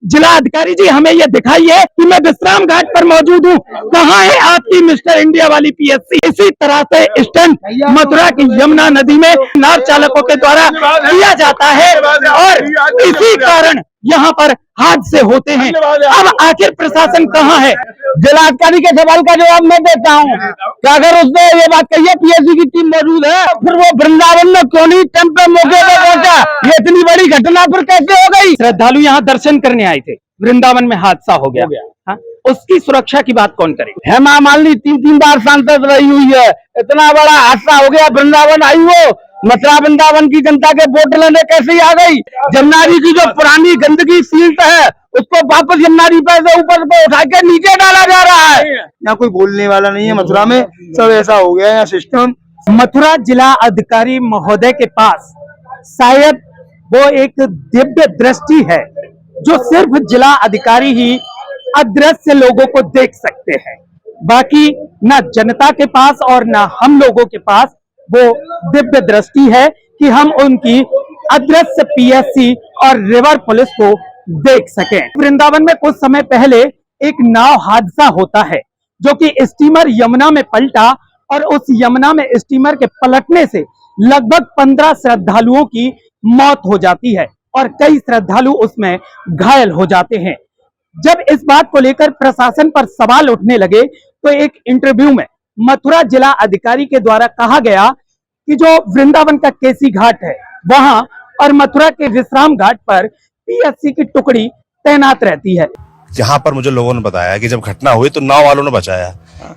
जिला अधिकारी जी हमें ये दिखाइए कि मैं विश्राम घाट पर मौजूद हूँ, कहाँ है आपकी मिस्टर इंडिया वाली पीएससी। इसी तरह से स्टंट मथुरा की यमुना नदी में नाव चालकों के द्वारा किया जाता है और इसी कारण यहाँ पर हादसे होते हैं। अब आखिर प्रशासन कहाँ है? जिलाधिकारी के सवाल का जवाब मैं देता हूँ कि अगर उसने ये बात कही है पीएससी की टीम मौजूद है, फिर वो वृंदावन में क्यों नहीं टाइम पे मौके पे पहुंचा? ये इतनी बड़ी घटना फिर कैसे हो गई? श्रद्धालु यहाँ दर्शन करने आए थे, वृंदावन में हादसा हो गया। हाँ? उसकी सुरक्षा की बात कौन करेगा? हेमा मालिनी 3 बार सांसद रही हुई है, इतना बड़ा हादसा हो गया, वृंदावन आई वो मथुरा वृंदावन की जनता के वोट लेने कैसे आ गई? जमुना जी की जो पुरानी गंदगी सील्ट है उसको वापस यमुना जी पे ऊपर पे उठा के नीचे डाला जा रहा है। यहाँ कोई बोलने वाला नहीं है, मथुरा में सब ऐसा हो गया है सिस्टम। मथुरा जिला अधिकारी महोदय के पास शायद वो एक दिव्य दृष्टि है जो सिर्फ जिला अधिकारी ही अदृश्य लोगों को देख सकते हैं, बाकी ना जनता के पास और ना हम लोगों के पास वो दिव्य दृष्टि है कि हम उनकी अदृश्य पीएससी और रिवर पुलिस को देख सकें। वृंदावन में कुछ समय पहले एक नाव हादसा होता है जो कि स्टीमर यमुना में पलटा और उस यमुना में स्टीमर के पलटने से लगभग 15 श्रद्धालुओं की मौत हो जाती है और कई श्रद्धालु उसमें घायल हो जाते हैं। जब इस बात को लेकर प्रशासन पर सवाल उठने लगे तो एक इंटरव्यू में मथुरा जिला अधिकारी के द्वारा कहा गया कि जो वृंदावन का केसी घाट है वहां और मथुरा के विश्राम घाट पर पीएससी की टुकड़ी तैनात रहती है। यहाँ पर मुझे लोगों ने बताया कि जब घटना हुई तो नाव वालों ने बचाया।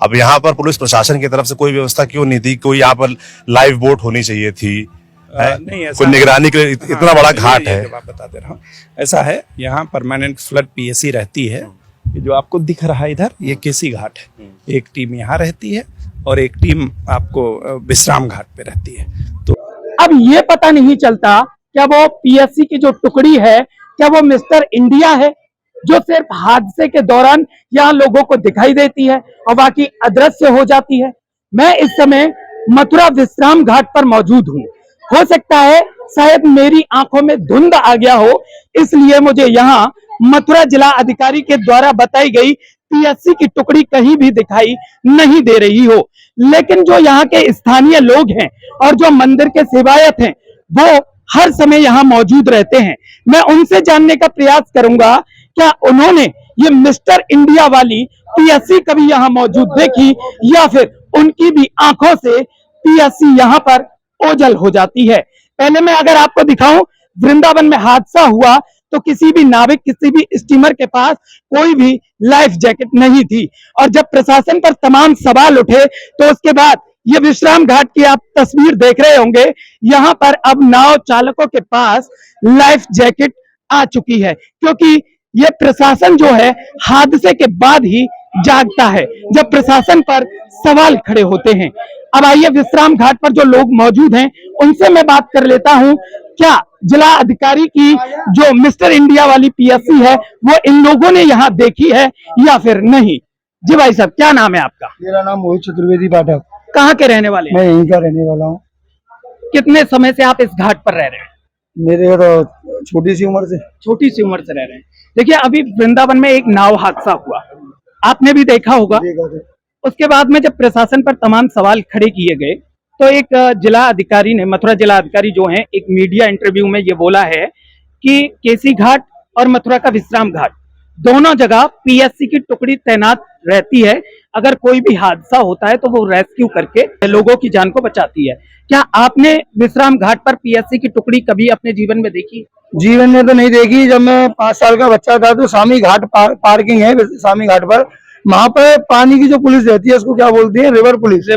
अब यहाँ पर पुलिस प्रशासन की तरफ से कोई व्यवस्था क्यों नहीं थी? कोई यहाँ पर लाइव बोट होनी चाहिए थी, नहीं कोई निगरानी के लिए? इतना बड़ा घाट है। बता दे रहा हूँ, ऐसा है यहाँ परमानेंट फ्लड पीएससी रहती है। ये जो आपको दिख रहा है इधर, ये केसी घाट है। एक टीम यहाँ रहती है और एक टीम आपको विश्राम घाट पे रहती है। तो अब ये पता नहीं चलता क्या वो पीएससी की जो टुकड़ी है क्या वो मिस्टर इंडिया है जो सिर्फ हादसे के दौरान यहाँ लोगों को दिखाई देती है और बाकी अदृश्य हो जाती है। मैं इस समय मथुरा विश्राम घाट पर मौजूद हूँ। हो सकता है शायद मेरी आंखों में धुंध आ गया हो, इसलिए मुझे यहाँ मथुरा जिला अधिकारी के द्वारा बताई गई पीएससी की टुकड़ी कहीं भी दिखाई नहीं दे रही हो। लेकिन जो यहाँ के स्थानीय लोग हैं और जो मंदिर के सेवायत हैं वो हर समय यहाँ मौजूद रहते हैं। मैं उनसे जानने का प्रयास करूंगा क्या उन्होंने ये मिस्टर इंडिया वाली पीएससी कभी यहाँ मौजूद देखी या फिर उनकी भी आंखों से पीएससी यहाँ पर ओझल हो जाती है। पहले मैं अगर आपको दिखाऊं, वृंदावन में हादसा हुआ तो किसी भी नाविक, किसी भी स्टीमर के पास कोई भी लाइफ जैकेट नहीं थी और जब प्रशासन पर तमाम सवाल उठे तो उसके बाद ये विश्राम घाट की आप तस्वीर देख रहे होंगे, यहाँ पर अब नाव चालकों के पास लाइफ जैकेट आ चुकी है क्योंकि ये प्रशासन जो है हादसे के बाद ही जागता है जब प्रशासन पर सवाल खड़े होते हैं। अब आइए विश्राम घाट पर जो लोग मौजूद हैं उनसे मैं बात कर लेता हूं, क्या जिला अधिकारी की जो मिस्टर इंडिया वाली पीएससी है वो इन लोगों ने यहाँ देखी है या फिर नहीं? जी भाई साहब, क्या नाम है आपका? मेरा नाम मोहित चतुर्वेदी पाठक। कहाँ के रहने वाले? मैं यहीं का रहने वाला हूँ। कितने समय से आप इस घाट पर रह रहे हैं? मेरे तो छोटी सी उम्र से रह रहे हैं। देखिए, अभी वृंदावन में एक नाव हादसा हुआ, आपने भी देखा होगा। उसके बाद में जब प्रशासन पर तमाम सवाल खड़े किए गए तो एक जिला अधिकारी ने, मथुरा जिला अधिकारी जो हैं, एक मीडिया इंटरव्यू में ये बोला है कि केसी घाट और मथुरा का विश्राम घाट दोनों जगह पीएससी की टुकड़ी तैनात रहती है। अगर कोई भी हादसा होता है तो वो रेस्क्यू करके लोगों की जान को बचाती है। क्या आपने विश्राम घाट पर पीएससी की टुकड़ी कभी अपने जीवन में देखी? जीवन में तो नहीं देखी। जब मैं 5 साल का बच्चा था तो स्वामी घाट पार्किंग है स्वामी घाट पर, वहां पर पानी की जो पुलिस रहती है उसको क्या बोलती है? River police.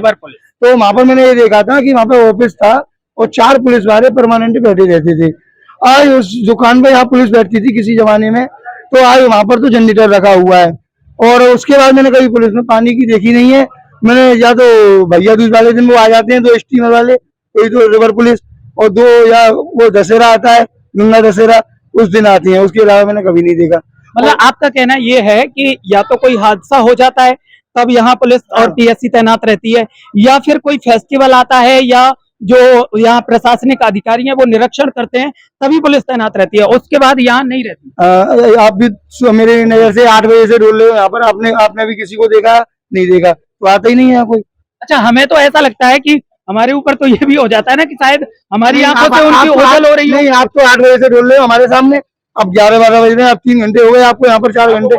तो वहां पर मैंने ये देखा था कि वहां पे ऑफिस था और 4 पुलिस वाले परमानेंट बैठे रहते थे। आज उस दुकान पे यहाँ पुलिस बैठती थी किसी जमाने में, तो आज वहां पर तो जनरेटर रखा हुआ है। और उसके बाद मैंने कभी पुलिस में पानी की देखी नहीं है। मैंने या तो भैया दूज वाले दिन वो आ जाते हैं 2 स्टीमर वाले, कोई तो रिवर पुलिस, और 2 या वो दशहरा आता है, गंगा दशहरा, उस दिन आती है। उसके अलावा मैंने कभी नहीं देखा। मतलब आपका कहना ये है कि या तो कोई हादसा हो जाता है तब यहाँ पुलिस और पीएससी तैनात रहती है, या फिर कोई फेस्टिवल आता है या जो यहाँ प्रशासनिक अधिकारी हैं वो निरीक्षण करते हैं तभी पुलिस तैनात रहती है, उसके बाद यहाँ नहीं रहती। आप भी मेरी नजर से 8 बजे से डोल रहे हो यहाँ पर, आपने भी किसी को देखा नहीं देखा तो आता ही नहीं है यहाँ कोई। अच्छा, हमें तो ऐसा लगता है कि हमारे ऊपर तो ये भी हो जाता है ना कि शायद हमारी आंखों से उनकी ओझल हो रही है। नहीं, आप तो 8 बजे से डोल रहे हो हमारे सामने, अब 11-12 बज रहे हैं, अब 3 घंटे हो गए आपको यहाँ पर, 4 घंटे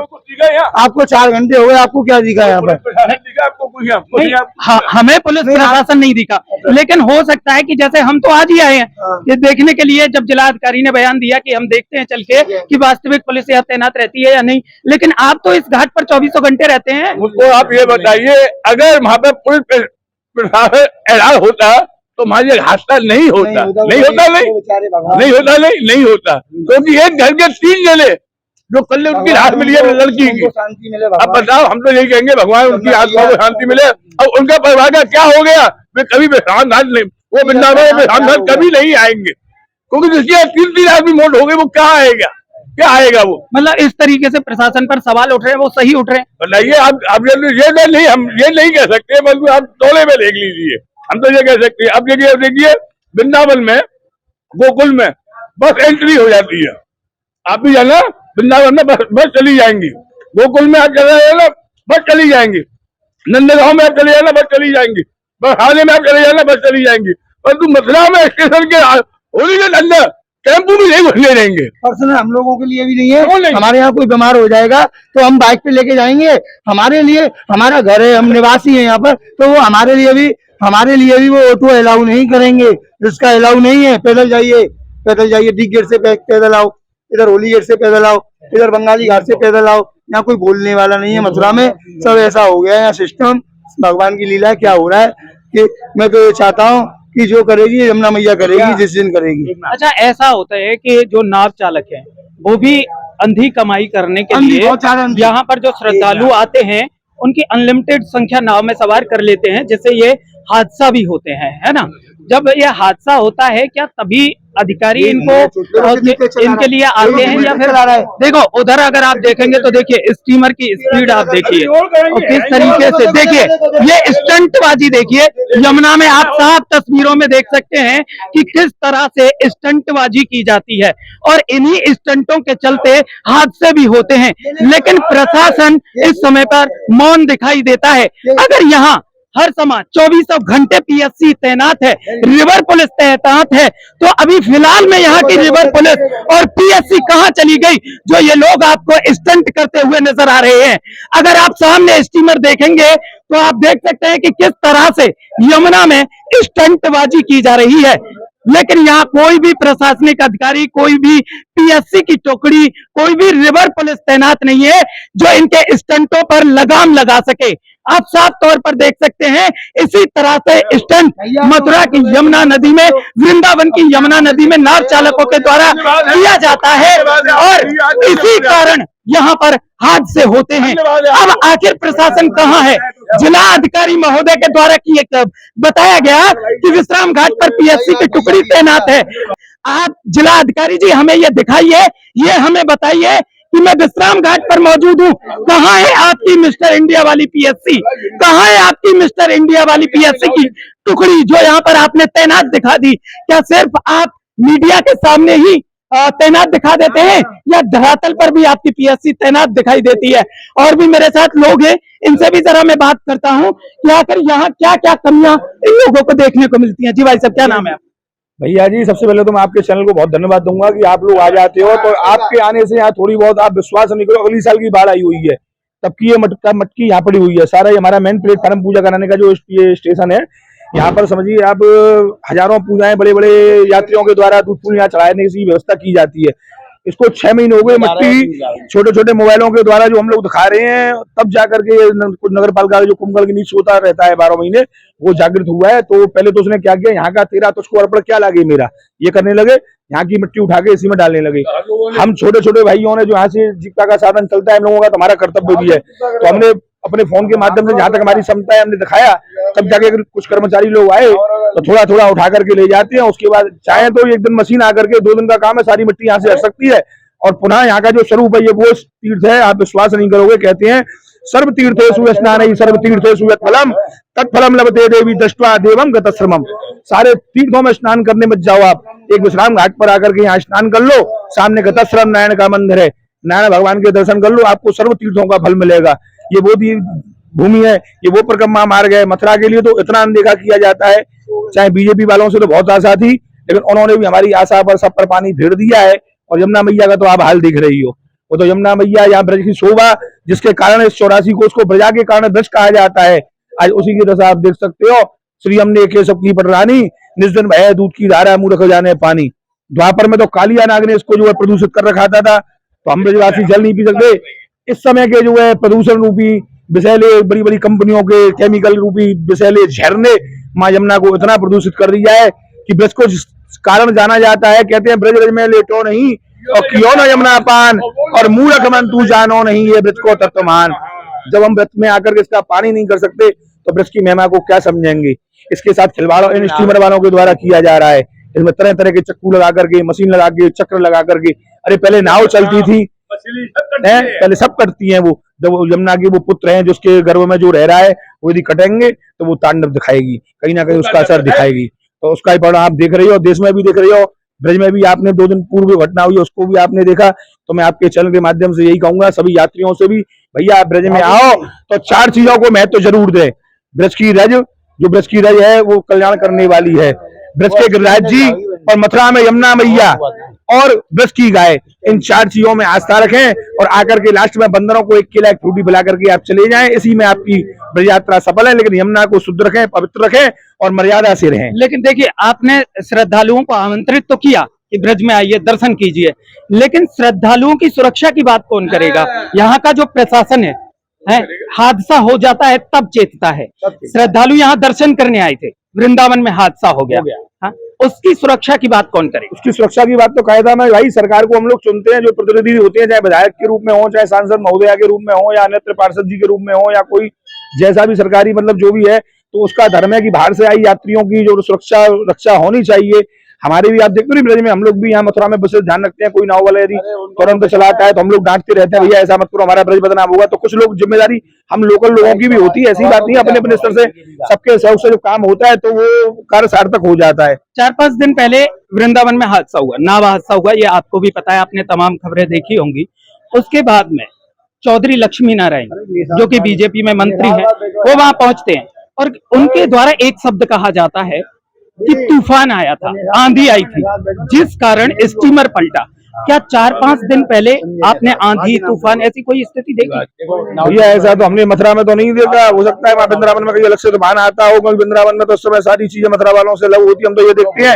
आपको 4 घंटे हो गए, आपको क्या दिखा यहाँ पर? नहीं, हमें पुलिस प्रशासन नहीं दिखा, लेकिन हो सकता है कि जैसे हम तो आज ही आए हैं ये देखने के लिए, जब जिलाधिकारी ने बयान दिया कि हम देखते हैं चल के कि वास्तविक पुलिस यहाँ तैनात रहती है या नहीं, लेकिन आप तो इस घाट पर 24 घंटे रहते हैं। मुझको आप ये बताइए, अगर वहाँ पे पुलिस प्रशासन एलान होता तो हमारे हादसा नहीं होता, नहीं होता, क्योंकि एक घर के 3 जने जो कल उनकी राहत मिली है लड़की की। अब बताओ, हम तो यही कहेंगे भगवान उनकी आत्मा को शांति मिले। अब उनका परिवार का क्या हो गया? वे कभी विश्राम घाट नहीं, वो वृंदावन विश्राम घाट कभी नहीं आएंगे, क्योंकि जिसकी 3 आदमी मौत हो गई, वो क्या आएगा वो? मतलब इस तरीके से प्रशासन पर सवाल उठ रहे हैं, वो सही उठ रहे हैं। बताइए आप ये नहीं कह सकते, बल्कि आप टोले में देख लीजिए, हम तो ये कह सकते हैं। अब देखिए वृंदावन में, गोकुल में बस एंट्री हो जाती है, आप भी जाना वृंदावन में बस चली जाएंगी, गोकुल में आप चले जाना बस चली जाएंगी, नंदगांव में आप चले जाना बस चली जाएंगी, बरसाने में आप चले जाना बस चली जाएंगी, परंतु मथुरा में स्टेशन के होली के अंदर टेम्पो भी नहीं घुसने देंगे। पर्सनल हम लोगों के लिए भी नहीं है, हमारे यहाँ कोई बीमार हो जाएगा तो हम बाइक पे लेके जाएंगे, हमारे लिए हमारा घर है, हम निवासी हैं यहाँ पर, तो वो हमारे लिए भी वो ऑटो अलाउ नहीं करेंगे, जिसका अलाउ नहीं है पैदल जाइए, डी गेट से पैदल आओ, इधर होली गेट से पैदल आओ, इधर बंगाली घाट से पैदल आओ, यहाँ कोई बोलने वाला नहीं है। मथुरा में सब ऐसा हो गया है यहाँ सिस्टम, भगवान की लीला है, क्या हो रहा है कि मैं तो ये चाहता हूँ कि जो करेगी यमुना मैया करेगी, जिस दिन करेगी। अच्छा, ऐसा होता है कि जो नाव चालक है वो भी अंधी कमाई करने के लिए यहाँ पर जो श्रद्धालु आते हैं उनकी अनलिमिटेड संख्या नाव में सवार कर लेते हैं, जिससे ये हादसा भी होते हैं, है ना। जब ये हादसा होता है क्या तभी अधिकारी इनके लिए आते हैं या फिर देखो उधर अगर आप देखेंगे तो देखिए स्टीमर की स्पीड आप देखिए और किस तरीके से, देखिए ये स्टंटबाजी देखिए, यमुना में आप साफ तस्वीरों में देख सकते हैं कि किस तरह से स्टंटबाजी की जाती है और इन्हीं स्टंटों के चलते हादसे भी होते हैं, लेकिन प्रशासन इस समय पर मौन दिखाई देता है। अगर यहाँ हर समय 24 घंटे पीएससी तैनात है, रिवर पुलिस तैनात है, तो अभी फिलहाल में यहाँ की रिवर पुलिस और पीएससी कहाँ चली गई जो ये लोग आपको स्टंट करते हुए नजर आ रहे हैं। अगर आप सामने स्टीमर देखेंगे तो आप देख सकते हैं कि किस तरह से यमुना में स्टंटबाजी की जा रही है, लेकिन यहाँ कोई भी प्रशासनिक अधिकारी, कोई भी पीएससी की टुकड़ी, कोई भी रिवर पुलिस तैनात नहीं है जो इनके स्टंटों पर लगाम लगा सके। आप साफ तौर पर देख सकते हैं इसी तरह से स्टंट मथुरा की यमुना नदी में, वृंदावन की यमुना नदी में नाव चालकों के द्वारा किया जाता है और इसी कारण यहाँ पर हादसे होते हैं। अब आखिर प्रशासन कहाँ है? जिला अधिकारी महोदय के द्वारा बताया गया कि विश्राम घाट पर पीएससी की टुकड़ी तैनात है। आप जिला अधिकारी जी हमें ये दिखाइए, ये हमें बताइए कि मैं विश्राम घाट पर मौजूद हूँ, कहाँ है आपकी मिस्टर इंडिया वाली पीएससी? कहाँ है आपकी मिस्टर इंडिया वाली पीएससी की टुकड़ी जो यहाँ पर आपने तैनात दिखा दी? क्या सिर्फ आप मीडिया के सामने ही तैनात दिखा देते हैं या धरातल पर भी आपकी पीएससी तैनात दिखाई देती है? और भी मेरे साथ लोग हैं, इनसे भी जरा मैं बात करता हूँ कि आखिर यहाँ क्या क्या कमियां इन लोगों को देखने को मिलती हैं। जी भाई साहब, क्या नाम है आप? भैया जी, सबसे पहले तो मैं आपके चैनल को बहुत धन्यवाद दूंगा कि आप लोग आ जाते हो, तो आपके आने से यहाँ थोड़ी बहुत आप विश्वास नहीं करो, अगली साल की बाढ़ आई हुई है तब की ये मटकी यहाँ पड़ी हुई है। सारा ये हमारा मेन प्लेटफार्म पूजा कराने का जो ये स्टेशन है, यहाँ पर समझिए आप हजारों पूजाएं बड़े बड़े यात्रियों के द्वारा दूध फूल यहाँ चढ़ाने की व्यवस्था की जाती है। इसको 6 महीने हो गए, मट्टी छोटे छोटे मोबाइलों के द्वारा जो हम लोग दिखा रहे हैं, तब जाकर के नगर पालिका जो कुंभकर्ण के नीचे होता रहता है 12 महीने, वो जागृत हुआ है। तो पहले तो उसने क्या किया, यहाँ का तेरा तुझको अर्पण क्या लगे मेरा, ये करने लगे, यहाँ की मिट्टी उठा के इसी में डालने लगे। हम छोटे छोटे भाइयों ने जो यहाँ से जीविका का साधन चलता है हम लोगों का, तो हमारा कर्तव्य भी है, तो हमने अपने फोन के माध्यम से जहाँ तक हमारी क्षमता है हमने दिखाया, तब जाके कुछ कर्मचारी लोग आए तो थोड़ा थोड़ा उठा करके ले जाते हैं। उसके बाद चाहे तो एक दिन मशीन आकर के 2 दिन का काम है, सारी मिट्टी यहाँ से हट सकती है और पुनः यहाँ का जो स्वरूप है ये वो तीर्थ है, आप विश्वास नहीं करोगे। कहते हैं सर्व तीर्थेषु स्नानैः सर्व तीर्थेषु यत्फलम तत्फलम लभते देवी दृष्ट्वा देवम गतश्रमम। सारे तीर्थों में स्नान करने मत जाओ आप, एक विश्राम घाट पर आकर के यहाँ स्नान कर लो, सामने गतश्रम नारायण का मंदिर है, नारायण भगवान के दर्शन कर लो, आपको सर्व तीर्थों का फल मिलेगा। ये वो भूमि है, ये वो परिक्रमा मार्ग है। मथुरा के लिए तो इतना अनदेखा किया जाता है, चाहे बीजेपी वालों से तो बहुत आशा थी, लेकिन उन्होंने भी हमारी आशा पर सब पर पानी फेर दिया है। और यमुना मैया का तो आप हाल देख रही हो, वो तो यमुना मैया यहाँ ब्रज की शोभा, जिसके कारण इस 84 को उसको ब्रजा के कारण ब्रज कहा जाता है, आज उसी की दशा आप देख सकते हो। श्री हमने के सबकी पटरानी निज दिन भय दूध की धारा मुंह रख जाने पानी। द्वापर में तो कालिया नाग ने इसको जो है प्रदूषित कर रखा था, तो हम ब्रजवासी जल नहीं पी सकते। इस समय के जो है प्रदूषण रूपी विषैले बड़ी बड़ी कंपनियों के केमिकल रूपी विषैले झरने माँ यमुना को इतना प्रदूषित कर दिया है कि ब्रज को जिस कारण जाना जाता है, कहते हैं ब्रज में लेटो नहीं और क्यों न यमुना पान, और मूर्ख मन तू जानो नहीं ये ब्रज को तत्वमान। जब हम ब्रज में आकर के इसका पानी नहीं कर सकते तो ब्रज की महिमा को क्या समझेंगे। इसके साथ खिलवाड़ इन स्टीमर वालों के द्वारा किया जा रहा है, इसमें तरह तरह के चक्कू लगा करके, मशीन लगा के, चक्र लगा करके। अरे पहले नाव चलती थी, पहले सब करती हैं वो। जब यमुना के वो पुत्र हैं जिसके गर्भ में जो रह रहा है, वो यदि कटेंगे तो वो तांडव दिखाएगी, कहीं ना कहीं उसका असर दिखाएगी। तो उसका ही परिणाम आप देख रही हो, देश में भी देख रही हो, ब्रज में भी आपने 2 दिन पूर्व घटना हुई उसको भी आपने देखा। तो मैं आपके चैनल के माध्यम से यही कहूंगा सभी यात्रियों से भी, भैया आप ब्रज में आओ तो 4 चीजों को महत्व जरूर दे। ब्रज की रज, जो ब्रज की रज है वो कल्याण करने वाली है, ब्रज के गिरिराज जी और मथुरा में यमुना मैया और ब्रज की गाय, इन 4 चीजों में आस्था रखें और आकर के लास्ट में बंदरों को 1 केला 1 फ्रूटी पिला करके आप चले जाएं। इसी में आपकी ब्रज यात्रा सफल है। लेकिन यमुना को शुद्ध रखें, पवित्र रखें और मर्यादा से रहें। लेकिन देखिए, आपने श्रद्धालुओं को आमंत्रित तो किया कि ब्रज में आइए, दर्शन कीजिए, लेकिन श्रद्धालुओं की सुरक्षा की बात कौन करेगा? यहाँ का जो प्रशासन है, हादसा हो जाता है तब चेतता है। श्रद्धालु यहाँ दर्शन करने आए थे, वृंदावन में हादसा हो गया, हाँ? उसकी सुरक्षा की बात कौन करे? उसकी सुरक्षा की बात तो कायदा में भाई सरकार को हम लोग चुनते हैं, जो प्रतिनिधि होते हैं, चाहे विधायक के रूप में हो, चाहे सांसद महोदया के रूप में हो, या अन्य पार्षद जी के रूप में हो, या कोई जैसा भी सरकारी मतलब जो भी है, तो उसका धर्म है कि बाहर से आई यात्रियों की जो सुरक्षा रक्षा होनी चाहिए। हमारे भी आप देखते हो ब्रज में, हम लोग भी यहाँ मथुरा में विशेष ध्यान रखते हैं। कोई नाव वाला यदि तुरंत चलाता है तो हम लोग डांटते रहते हैं, भैया ऐसा मत करो, हमारा ब्रज बदनाम होगा। तो कुछ लोग जिम्मेदारी हम लोकल लोगों की भी होती है, ऐसी बात नहीं, अपने अपने स्तर से सबके सहयोग से जो काम होता है तो वो कार्य सार्थक हो जाता है। 4-5 दिन पहले वृंदावन में हादसा हुआ, नाव हादसा हुआ, ये आपको भी पता है, आपने तमाम खबरें देखी होंगी। उसके बाद में चौधरी लक्ष्मी नारायण जो कि बीजेपी में मंत्री हैं, वो वहां पहुंचते हैं और उनके द्वारा एक शब्द कहा जाता है कि तूफान आया था, आंधी आई थी, जिस कारण स्टीमर पलटा। क्या 4-5 दिन पहले आपने आंधी तूफान ऐसी कोई स्थिति देखी? भैया ऐसा तो हमने मथुरा में तो नहीं देखा, हो सकता है वहाँ वृंदावन में कहीं अलग से तूफान आता हो, क्योंकि वृंदावन में तो उस समय सारी चीजें मथुरा वालों से लग होती। हम तो ये देखते हैं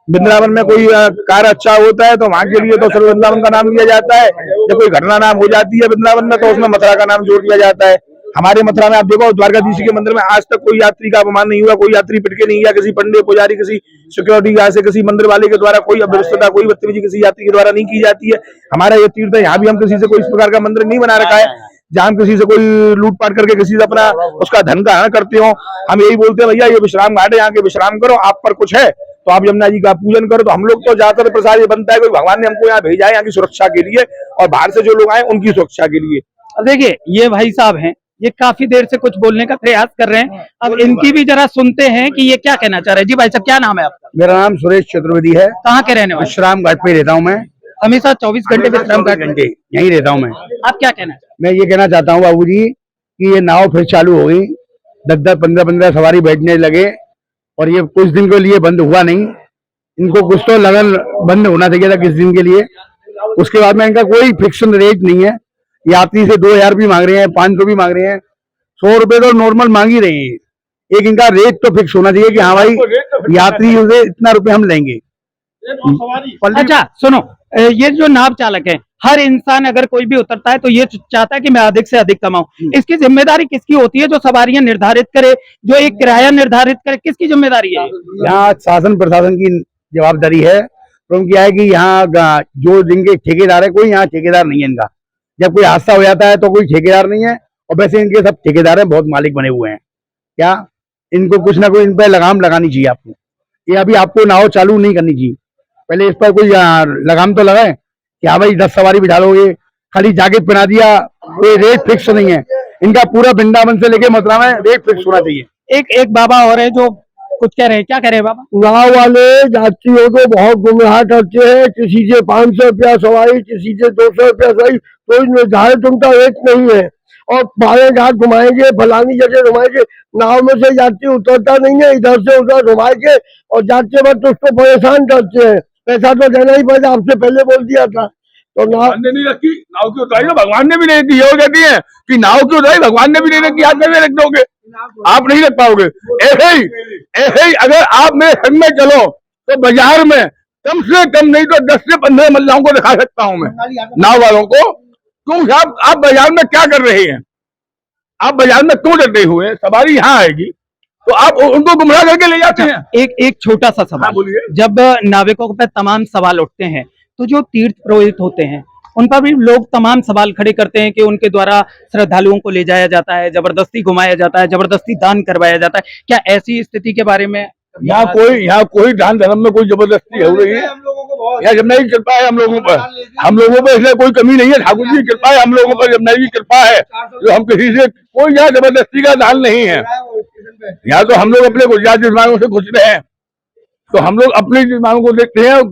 वृंदावन में कोई कार्य अच्छा होता है तो वहां के लिए तो सिर्फ वृंदावन का नाम लिया जाता है, जब कोई घटना नाम हो जाती है वृंदावन में तो उसमें मथुरा का नाम जोड़ दिया जाता है। हमारे मथुरा में आप देखो, द्वारकाधीश के मंदिर में आज तक कोई यात्री का अपमान नहीं हुआ, कोई यात्री पिटके नहीं गया, किसी पंडित पुजारी, किसी सिक्योरिटी गार्ड से, किसी मंदिर वाले के द्वारा कोई अव्यवस्था, कोई बदतमीजी किसी यात्री के द्वारा नहीं की जाती है। हमारा ये तीर्थ है, यहाँ भी हम किसी से कोई इस प्रकार का मंदिर नहीं बना रखा है जहाँ हम किसी से कोई लूटपाट करके किसी से अपना उसका धन का हरण करते हो। हम यही बोलते हैं, भैया ये विश्राम घाट है, यहाँ के विश्राम करो, आप पर कुछ है तो आप यमुना जी का पूजन करो। तो हम लोग तो ज्यादातर प्रसाद ये बनता है कि भगवान ने हमको यहाँ भेजा है यहाँ की सुरक्षा के लिए और बाहर से जो लोग आए उनकी सुरक्षा के लिए। देखिए, ये भाई साहब हैं, ये काफी देर से कुछ बोलने का प्रयास कर रहे हैं, अब इनकी भी जरा सुनते हैं कि ये क्या कहना चाह रहे हैं। जी भाई साहब, क्या नाम है आपका? मेरा नाम सुरेश चतुर्वेदी है। कहाँ के रहने वाले? विश्राम घाट पे रहता हूँ मैं, हमेशा 24 घंटे विश्राम घाट घंटे यहीं रहता हूँ मैं। आप क्या कहना चाहते मैं ये कहना चाहता हूँ बाबू जी कि ये नाव फिर चालू हो गई, 10-10, 15-15 सवारी बैठने लगे और ये कुछ दिन के लिए बंद हुआ नहीं। इनको कुछ तो लगन बंद होना चाहिए था किस दिन के लिए। उसके बाद में इनका कोई फिक्सन रेट नहीं है, यात्री से 2000 भी मांग रहे हैं, 500 भी मांग रहे हैं, 100 रुपए तो नॉर्मल मांग ही रहे हैं। एक इनका रेट तो फिक्स होना चाहिए कि हाँ भाई यात्री से इतना रुपए हम लेंगे। अच्छा सुनो, ये जो नाव चालक है, हर इंसान अगर कोई भी उतरता है तो ये चाहता है कि मैं अधिक से अधिक कमाऊं। इसकी जिम्मेदारी किसकी होती है? जो सवारियां निर्धारित करे, जो एक किराया निर्धारित करे, किसकी जिम्मेदारी है? यहाँ शासन प्रशासन की जवाबदारी है। प्रॉब्लम क्या है कि यहाँ जो जिनके ठेकेदार है, कोई यहाँ ठेकेदार नहीं है इनका। जब कोई हादसा हो जाता है तो कोई ठेकेदार नहीं है और वैसे इनके सब ठेकेदार हैं, बहुत मालिक बने हुए हैं। क्या इनको कुछ ना कुछ इन पर लगाम लगानी चाहिए आपको। ये अभी आपको नाव चालू नहीं करनी चाहिए, पहले इस पर कोई लगाम तो लगाए कि हाँ भाई 10 सवारी बिठा लोगे, खाली जाके पहना दिया, कोई रेट फिक्स नहीं है। इनका पूरा वृंदावन से लेके मथुरा में रेट फिक्स होना चाहिए। एक बाबा और है जो कुछ कह रहे हैं, क्या कह रहे हैं बाबा? नाव वाले यात्रियों को बहुत गुमराह करते हैं, किसी से 500 रुपया सवारी, किसी से 200 रुपया सवारी, कोई निर्धारित उनका रेट नहीं है। और बारह घाट घुमाएंगे, फलानी जगह घुमाएंगे, नाव में से यात्री उतरता नहीं है, इधर से उधर घुमाएंगे और जाते वक्त उसको परेशान करते हैं। पैसा तो देना ही पड़ेगा, आपसे पहले बोल दिया था। तो नाव ने नहीं रखी, नाव की उतारी तो भगवान ने भी नहीं रखी। ये हो जाती है कि नाव की उतारी भगवान ने भी नहीं रखी, आप नहीं रख दोगे, आप नहीं रख पाओगे। ऐसे ही अगर आप मेरे संग में चलो तो बाजार में कम से कम नहीं तो 10 से 15 महिलाओं को दिखा सकता हूं मैं, नाव वालों को। क्यों साहब, आप बाजार में क्या कर रहे हैं? आप बाजार में क्यों डटे हुए हैं? सवारी यहाँ आएगी तो आप उनको गुमराह करके ले जाते हैं। एक छोटा सा सवाल, बोलिए। जब नाविकों पर तमाम सवाल उठते हैं तो जो तीर्थ पुरोहित होते हैं उन पर भी लोग तमाम सवाल खड़े करते हैं कि उनके द्वारा श्रद्धालुओं को ले जाया जाता है, जबरदस्ती घुमाया जाता है, जबरदस्ती दान करवाया जाता है। क्या ऐसी स्थिति के बारे में यहाँ कोई दान धर्म में कोई जबरदस्ती हो रही है? यहाँ जमुना की कृपा है हम लोगों पर इसलिए कोई कमी नहीं है। ठाकुर जी की कृपा है हम लोगों पर, जमुना जी की कृपा है, जो हम किसी से कोई यहाँ जबरदस्ती का दान नहीं है। यहाँ तो हम लोग अपने गुजरात विमानों से खुश रहे हैं, तो हम लोग अपने विमानों को देखते हैं।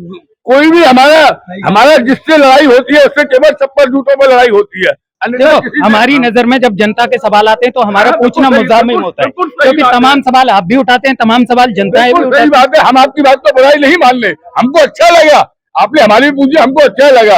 कोई भी हमारा जिससे लड़ाई होती है उससे केवल चप्पल जूतों पर लड़ाई होती है। हमारी नजर में जब जनता के सवाल आते हैं तो हमारा पूछना मुद्दाम होता है, क्योंकि तमाम सवाल आप भी उठाते हैं, तमाम सवाल जनता भी उठाती है। सही बात है, हम आपकी बात तो बुराई नहीं मान ले, हमको अच्छा लगा, आपने हमारी पूछी, हमको अच्छा लगा।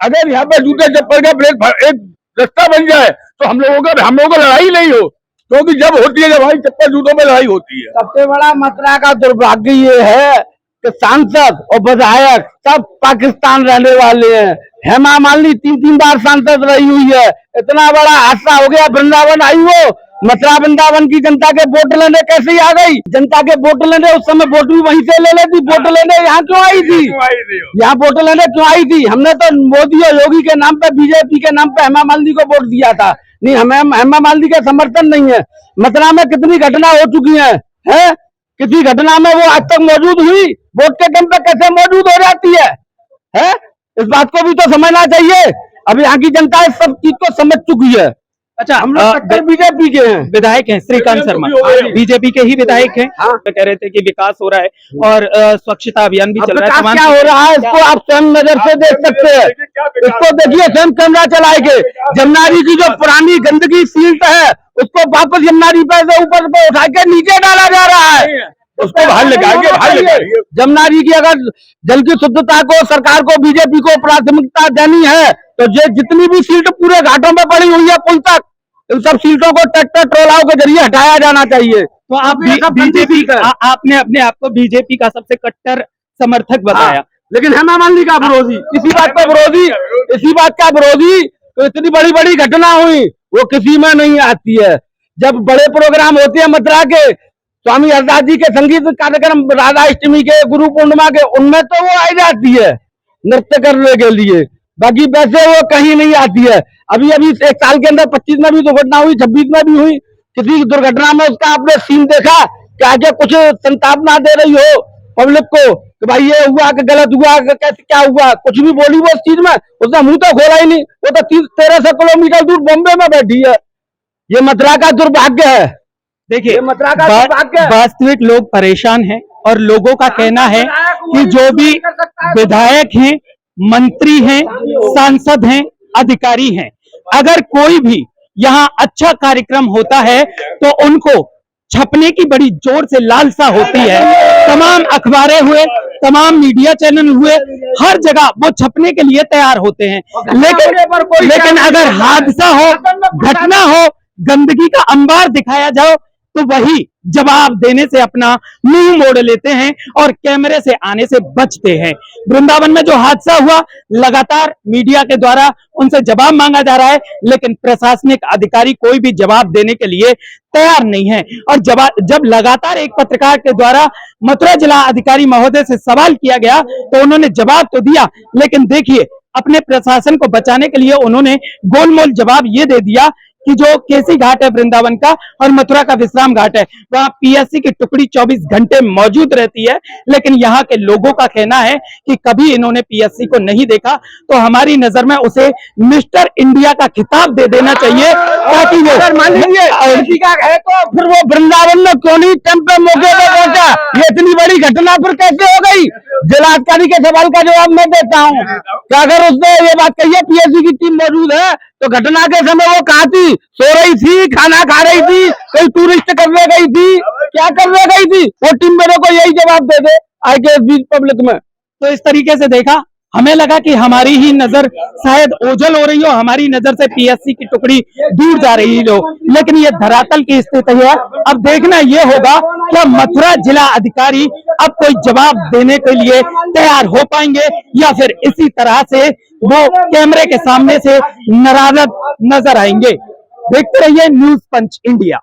अगर यहाँ पे जूते चप्पल का ब्रेक एक रास्ता बन जाए तो हम लोगों को लड़ाई नहीं हो, क्योंकि जब होती है, जब हमारी चप्पल जूतों में लड़ाई होती है। सबसे बड़ा मथुरा का दुर्भाग्य ये है कि सांसद और विधायक सब पाकिस्तान रहने वाले हैं। हेमा मालिनी 3 बार सांसद रही हुई है। इतना बड़ा हादसा हो गया, वृंदावन आई वो, मथुरा वृंदावन की जनता के वोट लेने कैसे ही आ गई? जनता के वोट लेने उस समय वोट भी वहीं से ले लेती, वोट लेने यहाँ क्यों आई थी? यहाँ वोट लेने क्यों आई थी? हमने तो मोदी और योगी के नाम पे, बीजेपी के नाम पे हेमा मालिनी को वोट दिया था। नहीं, हमें हेमा मालिनी का समर्थन नहीं है। मथुरा में कितनी घटना हो चुकी है? किसी घटना में वो आज तक मौजूद हुई? वोट के टाइम पे कैसे मौजूद हो जाती है? इस बात को भी तो समझना चाहिए। अब यहाँ की जनता इस सब चीज को समझ चुकी है। अच्छा, हम लोग कट्टर बीजेपी के हैं, विधायक हैं श्रीकांत शर्मा, बीजेपी के ही विधायक हैं। तो कह रहे थे कि विकास हो रहा है और स्वच्छता अभियान भी चल रहा है। क्या हो रहा है इसको आप स्वयं नजर से देख सकते हैं। इसको देखिए, स्वयं कैमरा चलाए के जमुना जी की जो पुरानी गंदगी सील्ट है उसको वापस यमुना जी पे से ऊपर पे उठा के नीचे डाला जा रहा है। उसको बाहर लगाएंगे। जमुना जी की अगर जल की शुद्धता को सरकार को, बीजेपी को प्राथमिकता देनी है तो ये जितनी भी सीट पूरे घाटों में पड़ी हुई है पुल तक, इन सब सीटों को ट्रैक्टर ट्रोलाओं के जरिए हटाया जाना चाहिए। तो आप बीजेपी, आपने अपने आप को बीजेपी का सबसे कट्टर समर्थक बताया, लेकिन हेमा मालिनी का विरोधी, इसी बात का विरोधी। तो इतनी बड़ी बड़ी घटना हुई वो किसी में नहीं आती है। जब बड़े प्रोग्राम होते हैं मथुरा के, स्वामी हरदास जी के संगीत कार्यक्रम, राधा अष्टमी के, गुरु पूर्णिमा के, उनमें तो वो आई जाती है नृत्य करने के लिए, बाकी वैसे वो कहीं नहीं आती है। अभी 1 साल के अंदर 25 में भी दुर्घटना हुई, 26 में भी हुई। किसी दुर्घटना में उसका आपने सीन देखा कि आगे कुछ संतापना दे रही हो पब्लिक को कि भाई ये हुआ कि गलत हुआ कि कैसे क्या हुआ, कुछ भी बोली वो इस चीज में, उसने मुंह तो खोला ही नहीं। वो तो 1300 किलोमीटर दूर बॉम्बे में बैठी है। ये मथुरा का दुर्भाग्य है। देखिए, वास्तविक लोग परेशान हैं और लोगों का कहना है कि जो भी विधायक हैं, मंत्री हैं, सांसद हैं, अधिकारी हैं, अगर कोई भी यहाँ अच्छा कार्यक्रम होता है तो उनको छपने की बड़ी जोर से लालसा होती है। तमाम अखबारें हुए, तमाम मीडिया चैनल हुए, हर जगह वो छपने के लिए तैयार होते हैं। लेकिन अगर हादसा हो, घटना हो, गंदगी का अंबार दिखाया जाओ तो वही जवाब देने से अपना मुंह मोड़ लेते हैं और कैमरे से आने से बचते हैं। वृंदावन में जो हादसा हुआ, लगातार मीडिया के द्वारा उनसे जवाब मांगा जा रहा है, लेकिन प्रशासनिक अधिकारी कोई भी जवाब देने के लिए तैयार नहीं है। और जब लगातार एक पत्रकार के द्वारा मथुरा जिला अधिकारी महोदय से सवाल किया गया तो उन्होंने जवाब तो दिया, लेकिन देखिए अपने प्रशासन को बचाने के लिए उन्होंने गोलमोल जवाब ये दे दिया कि जो केसी घाट है वृंदावन का और मथुरा का विश्राम घाट है, वहां पीएससी की टुकड़ी 24 घंटे मौजूद रहती है। लेकिन यहाँ के लोगों का कहना है कि कभी इन्होंने पीएससी को नहीं देखा, तो हमारी नजर में उसे मिस्टर इंडिया का खिताब दे देना चाहिए, ताकि वो मान लीजिए पीएससी का है तो फिर वो वृंदावन में क्यों नहीं टेम्पो मौके पे पहुंचा? ये इतनी बड़ी घटना फिर कैसे हो गई? जिलाधिकारी के सवाल का जवाब मैं देता हूँ कि अगर उसने ये बात कही है पीएससी की टीम मौजूद है, तो घटना के समय वो कहाँ थी? सो रही थी, खाना खा रही थी, कहीं टूरिस्ट करने गई थी, क्या करने गई थी? वो टीम मेरे को यही जवाब दे दे आई के बीच पब्लिक में। तो इस तरीके से देखा, हमें लगा कि हमारी ही नजर शायद ओझल हो रही हो, हमारी नजर से पीएससी की टुकड़ी दूर जा रही हो, लेकिन ये धरातल की स्थिति है। अब देखना ये होगा क्या मथुरा जिला अधिकारी अब कोई जवाब देने के लिए तैयार हो पाएंगे, या फिर इसी तरह से वो कैमरे के सामने से नदारद नजर आएंगे। देखते रहिए न्यूज पंच इंडिया।